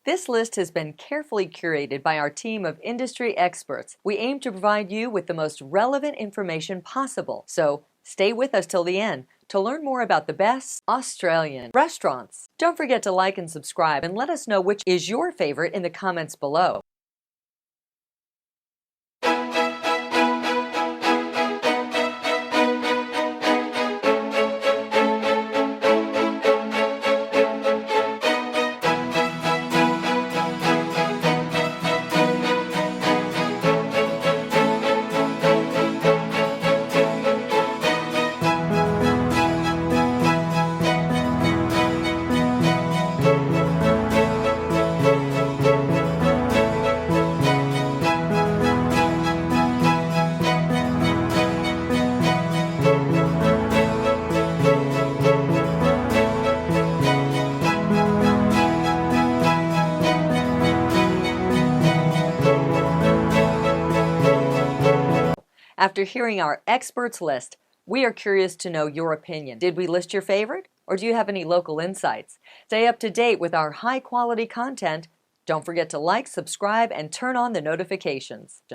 This list has been carefully curated by our team of industry experts. We aim to provide you with the most relevant information possible, so stay with us till the end to learn more about the best Australian restaurants. Don't forget to like and subscribe and let us know which is your favorite in the comments below. After hearing our experts list, we are curious to know your opinion. Did we list your favorite, or do you have any local insights? Stay up to date with our high-quality content. Don't forget to like, subscribe, and turn on the notifications.